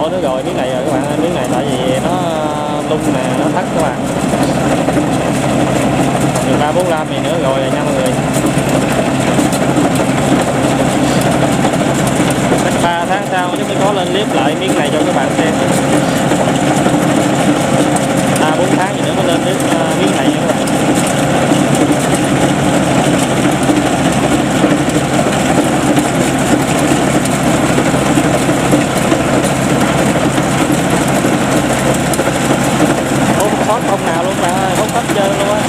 đổ nữa rồi miếng này rồi các bạn ơi. Miếng này tại vì nó lung nè, nó thắt các bạn. Còn 345 gì nữa rồi nha mọi người. Cách 3 tháng sau chúng mới có lên clip lại miếng này cho các bạn xem. 3-4 tháng gì nữa mới lên clip miếng này nha các bạn. Không nào luôn bạn ơi, không hết trơn luôn á.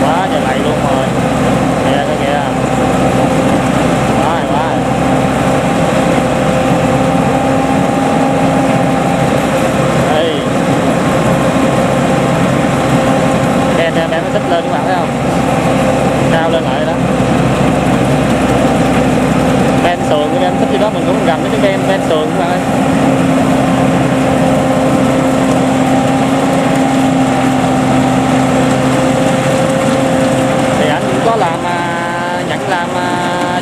Quá trời lầy luôn rồi. Kìa kìa. Quá quá. Ê. Kèm kèm nó xích lên các bạn thấy không? Cao lên lại đó. Ben sườn cái ben xích gì đó mình cũng gầm cái ben sườn các bạn ơi. Thì anh cũng có làm nhận làm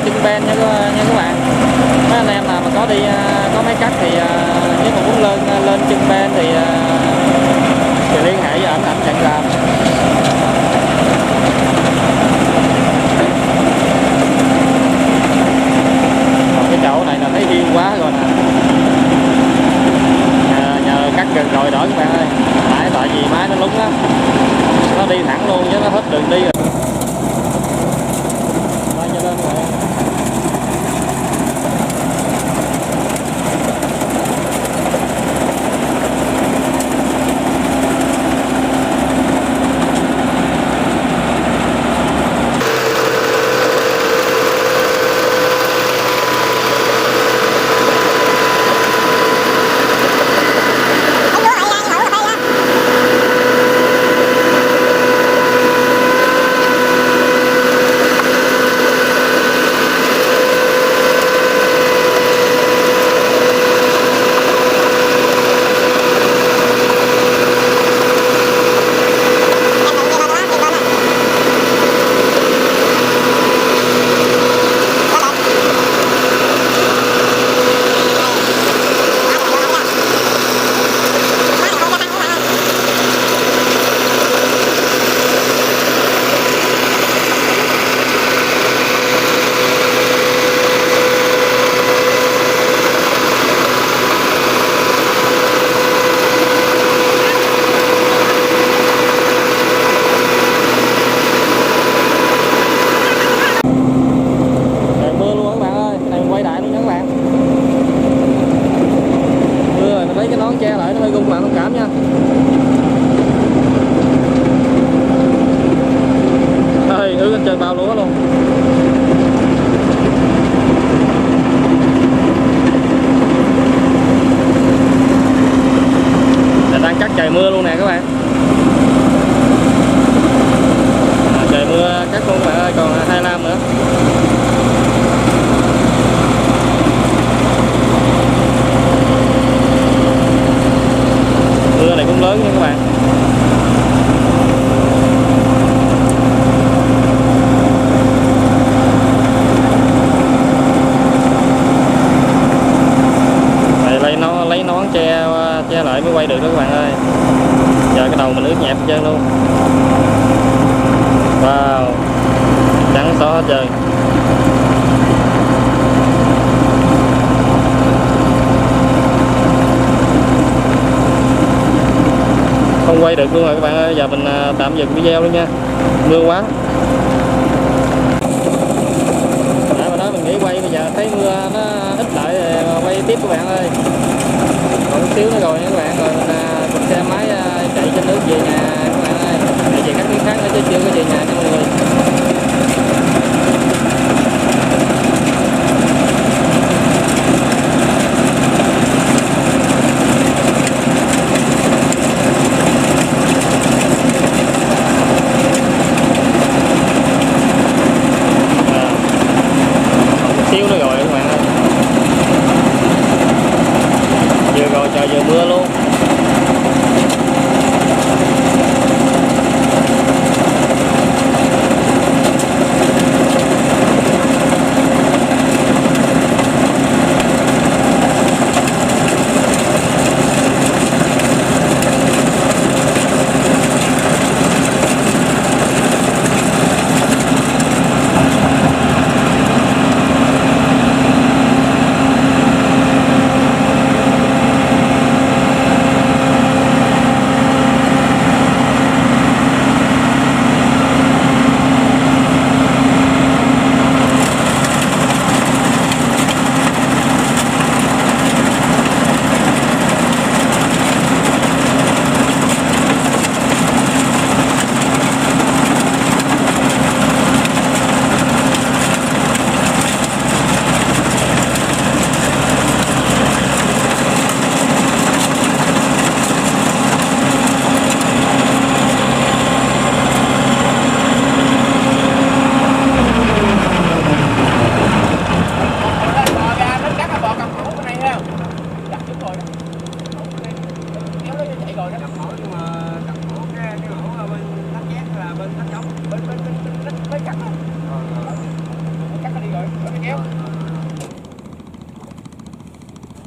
chân ben nha các bạn. Mấy anh em nào mà có đi có máy cắt thì nếu mà muốn lên chân ben thì liên hệ với ảnh nhận làm. Còn cái chỗ này là thấy điên quá rồi nè. Nhờ cắt gần rồi đỡ các bạn ơi. Tại vì máy nó lúng lắm, nó đi thẳng luôn chứ nó hết đường đi rồi. Lên các bạn. Chơi bao lúa luôn. Là đang cắt trời mưa luôn nè các bạn. Trời mưa cắt luôn các bạn ơi, còn 25 nữa. Mưa này cũng lớn nha các bạn. Lấy nón che lại mới quay được đó các bạn ơi. Giờ cái đầu mình ướt nhẹp hết trơn luôn. Wow, trắng xóa hết trơn. Không quay được luôn rồi các bạn ơi. Giờ mình tạm dừng video luôn nha, mưa quá. Hồi đó mình nghĩ quay, bây giờ thấy mưa nó ít lại quay tiếp các bạn ơi. Còn một xíu nữa rồi nha các bạn, rồi mình xe máy chạy trên nước về nhà các bạn ơi. Chạy về các cái khác nữa chứ chưa có về nhà nha mọi người. Trời vừa mưa luôn.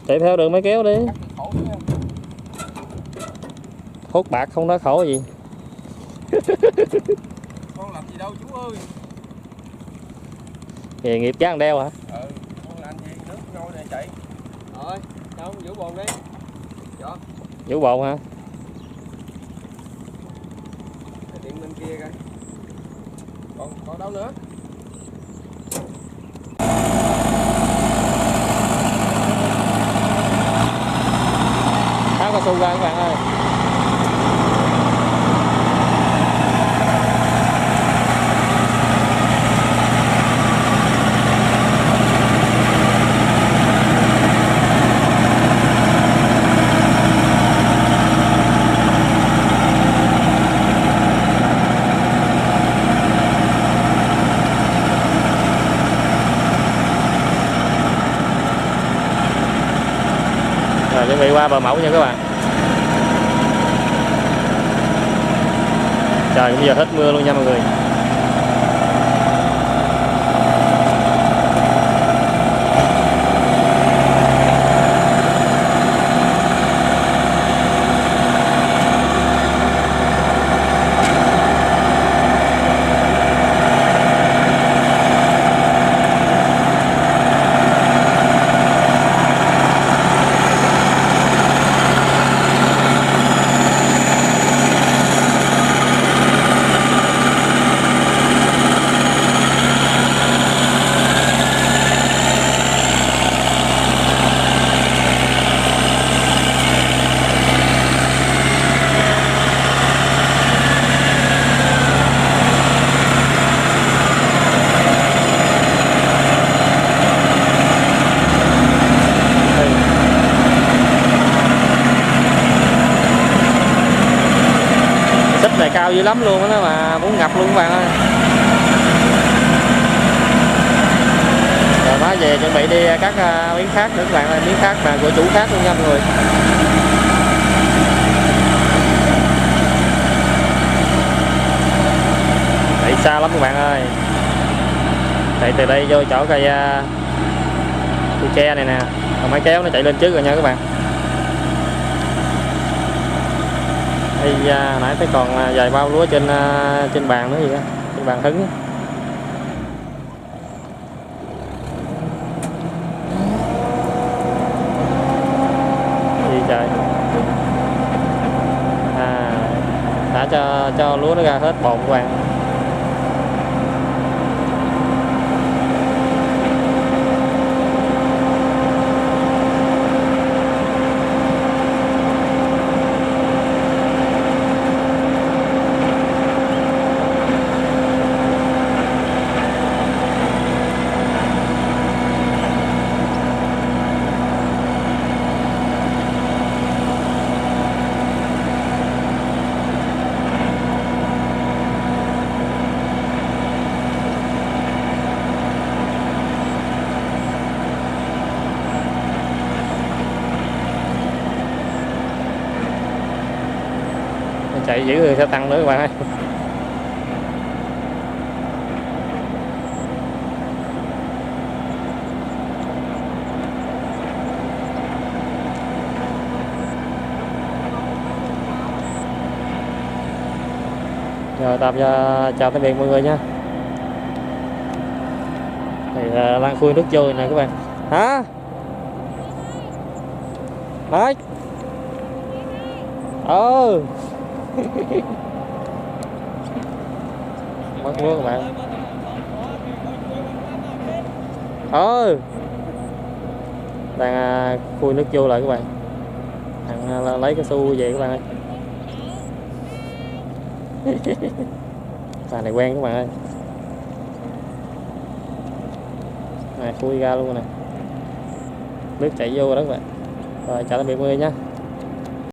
Chạy theo đường mới kéo đi. Hốt bạc không đó khổ gì. Con làm gì đâu chú ơi. Nghề nghiệp chán đeo hả? Con làm gì nước nôi này chạy. Rồi, đâu giữ bồn đi. Dạ. Vũ bồn hả? Cái điện bên kia coi. Còn đâu nữa? Tháo cao su ra các bạn ơi. Rồi chuẩn bị qua bờ mẫu nha các bạn. Trời bây giờ hết mưa luôn nha mọi người. Này cao dữ lắm luôn đó mà muốn ngập luôn các bạn ơi. Rồi má về chuẩn bị đi các miếng khác nữa các bạn ơi, miếng khác mà của chủ khác luôn nha mọi người. Chạy xa lắm các bạn ơi. Chạy từ đây vô chỗ cây tre này nè, còn máy kéo nó chạy lên trước rồi nha các bạn. Nãy thấy còn vài bao lúa trên bàn nữa gì đó, trên bàn hứng. Gì trời. Đã cho lúa nó ra hết bột các bạn. chạy dữ thì sẽ tăng nữa các bạn ơi. Rồi chào tạm biệt mọi người nha. Thì đang khui nước trôi nè các bạn. Hả? Đấy. Mất nước các bạn. Đang khui nước vô lại các bạn. Thằng lấy cái xu về các bạn ơi. Bà này quen các bạn ơi. Này khui ra luôn nè. Nước chảy vô rồi đó các bạn. Rồi chào tạm biệt mọi người nha.